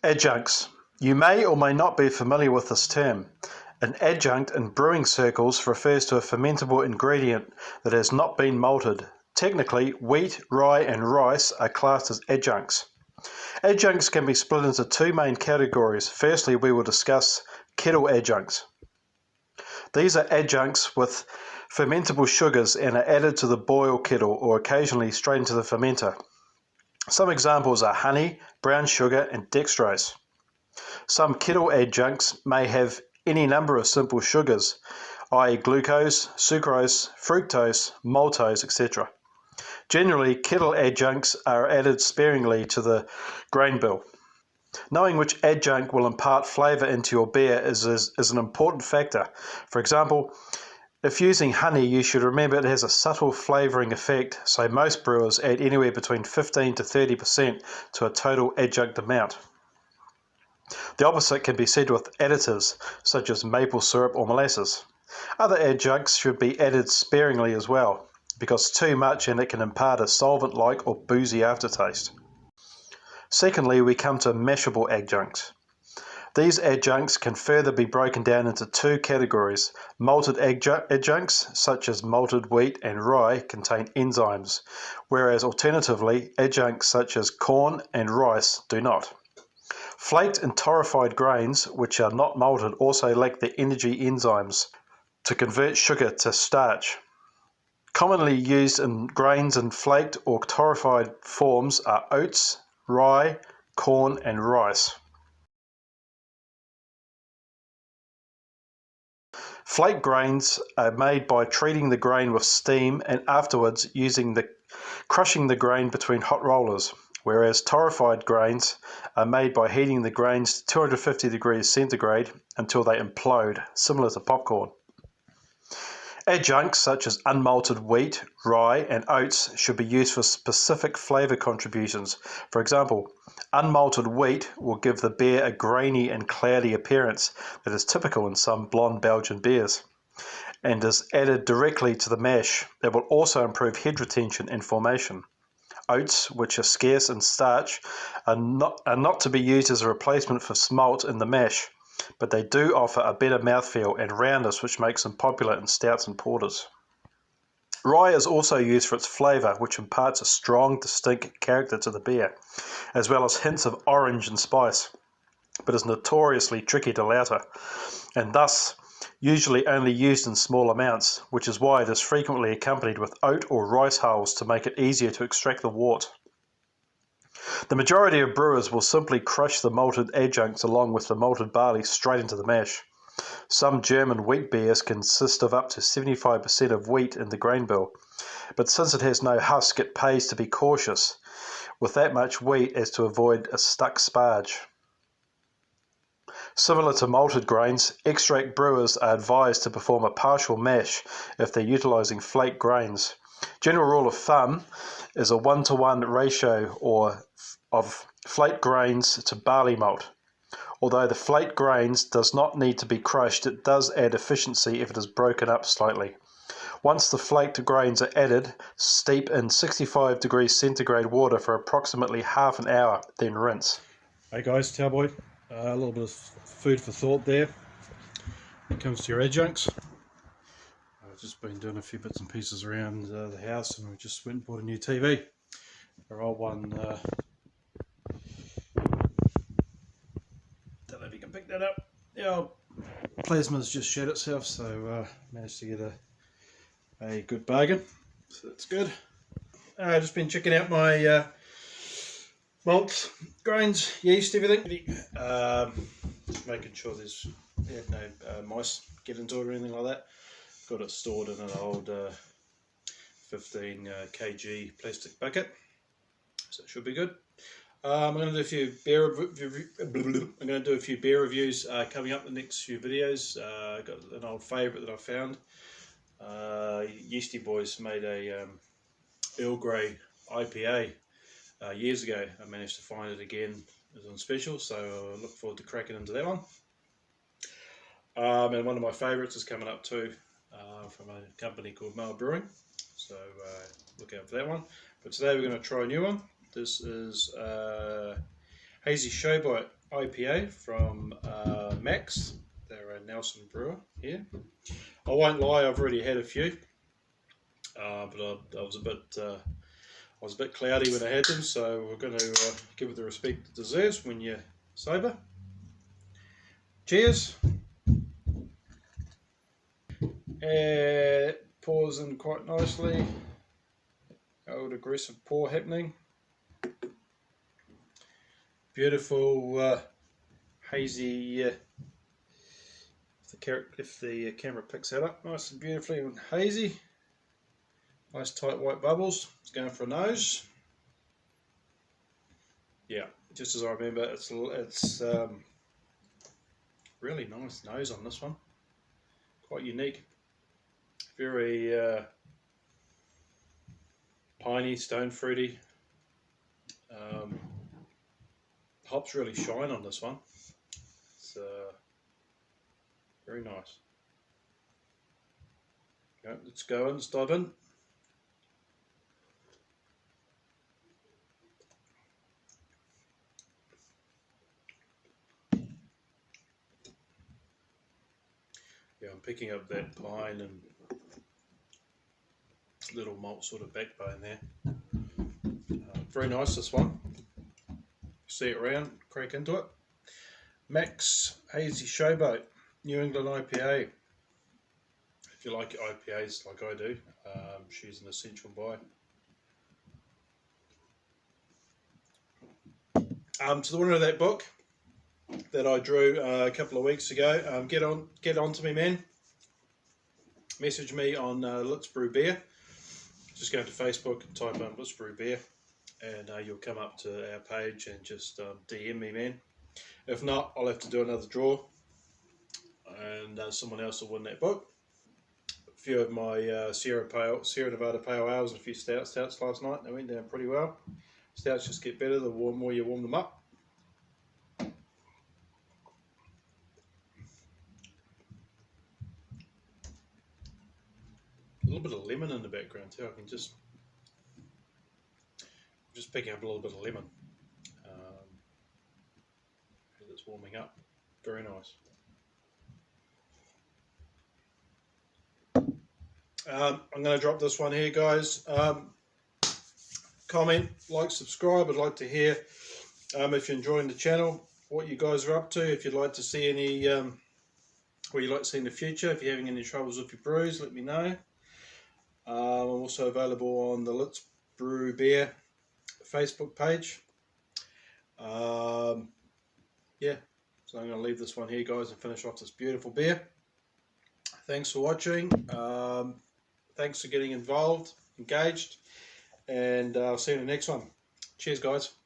Adjuncts. You may or may not be familiar with this term. An adjunct in brewing circles refers to a fermentable ingredient that has not been malted. Technically, wheat, rye and rice are classed as adjuncts. Adjuncts can be split into two main categories. Firstly, we will discuss kettle adjuncts. These are adjuncts with fermentable sugars and are added to the boil kettle or occasionally straight into the fermenter. Some examples are honey, brown sugar and dextrose. Some kettle adjuncts may have any number of simple sugars, i.e. glucose, sucrose, fructose, maltose, etc. Generally, kettle adjuncts are added sparingly to the grain bill. Knowing which adjunct will impart flavour into your beer is an important factor. For example, if using honey, you should remember it has a subtle flavouring effect, so most brewers add anywhere between 15 to 30% to a total adjunct amount. The opposite can be said with additives, such as maple syrup or molasses. Other adjuncts should be added sparingly as well, because too much and it can impart a solvent-like or boozy aftertaste. Secondly, we come to mashable adjuncts. These adjuncts can further be broken down into two categories. Malted adjuncts, such as malted wheat and rye, contain enzymes, whereas alternatively, adjuncts such as corn and rice do not. Flaked and torrefied grains, which are not malted, also lack the energy enzymes to convert sugar to starch. Commonly used in grains in flaked or torrefied forms are oats, rye, corn and rice. Flake grains are made by treating the grain with steam and afterwards crushing the grain between hot rollers, whereas torrefied grains are made by heating the grains to 250 degrees centigrade until they implode, similar to popcorn. Adjuncts such as unmalted wheat, rye and oats should be used for specific flavour contributions. For example, unmalted wheat will give the beer a grainy and cloudy appearance that is typical in some blonde Belgian beers, and is added directly to the mash. It will also improve head retention and formation. Oats, which are scarce in starch, are not to be used as a replacement for malt in the mash, but they do offer a better mouthfeel and roundness, which makes them popular in stouts and porters. Rye is also used for its flavour, which imparts a strong, distinct character to the beer, as well as hints of orange and spice, but is notoriously tricky to lauter, and thus usually only used in small amounts, which is why it is frequently accompanied with oat or rice hulls to make it easier to extract the wort. The majority of brewers will simply crush the malted adjuncts along with the malted barley straight into the mash. Some German wheat beers consist of up to 75% of wheat in the grain bill, but since it has no husk, it pays to be cautious with that much wheat as to avoid a stuck sparge. Similar to malted grains, extract brewers are advised to perform a partial mash if they're utilising flake grains. General rule of thumb is a 1-to-1 ratio of flake grains to barley malt. Although the flake grains does not need to be crushed, it does add efficiency if it is broken up slightly. Once the flaked grains are added, steep in 65 degrees centigrade water for approximately half an hour, then rinse. Hey guys, Cowboy, a little bit of food for thought there when it comes to your adjuncts. I've just been doing a few bits and pieces around the house, and we just went and bought a new TV. Our old one, don't know if you can pick that up. The old plasma's just shed itself, so managed to get a good bargain, so that's good. I've just been checking out my malts, grains, yeast, everything. Just making sure there's no mice get into it or anything like that. Got it stored in an old 15 kg plastic bucket, so it should be good. I'm going to do a few beer reviews coming up in the next few videos. Got an old favourite that I found. Yeasty Boys made a Earl Grey IPA years ago. I managed to find it again. It was on special, so I look forward to cracking into that one. And one of my favourites is coming up too, from a company called Brewing, so look out for that one. But today we're going to try a new one. This is Hazy Showboat IPA from Max. They're a Nelson brewer here. I won't lie, I've already had a few, but I was a bit cloudy when I had them, so we're going to give it the respect it deserves when you're sober. Cheers. Pours in quite nicely. Old aggressive pour happening. Beautiful hazy. If the camera picks that up, nice and beautifully and hazy. Nice tight white bubbles. It's going for a nose. Yeah, just as I remember, it's really nice nose on this one. Quite unique. Very piney, stone fruity. Hops really shine on this one. It's very nice. Okay, let's go in, let's dive in. Yeah, I'm picking up that pine and little malt sort of backbone there. Very nice, this one. See it around, crack into it. Max Hazy Showboat, New England IPA. If you like IPAs like I do, she's an essential buy. To the winner of that book that I drew a couple of weeks ago, get on to me, man. Message me on Let's Brew Beer. Just go to Facebook and type in Let's Brew Beer, and you'll come up to our page and just DM me, man. If not, I'll have to do another draw, and someone else will win that book. A few of my Sierra Nevada Pale Ales and a few stouts last night. They went down pretty well. Stouts just get better the more you warm them up. A little bit of lemon in the background too. I can just picking up a little bit of lemon as it's warming up. Very nice. I'm going to drop this one here, guys. Comment, like, subscribe. I'd like to hear if you're enjoying the channel, what you guys are up to. If you'd like to see any, what you'd like to see in the future. If you're having any troubles with your brews, let me know. I'm also available on the Let's Brew Beer Facebook page. Yeah, so I'm going to leave this one here, guys, and finish off this beautiful beer. Thanks for watching. Thanks for getting involved, engaged, and I'll see you in the next one. Cheers, guys.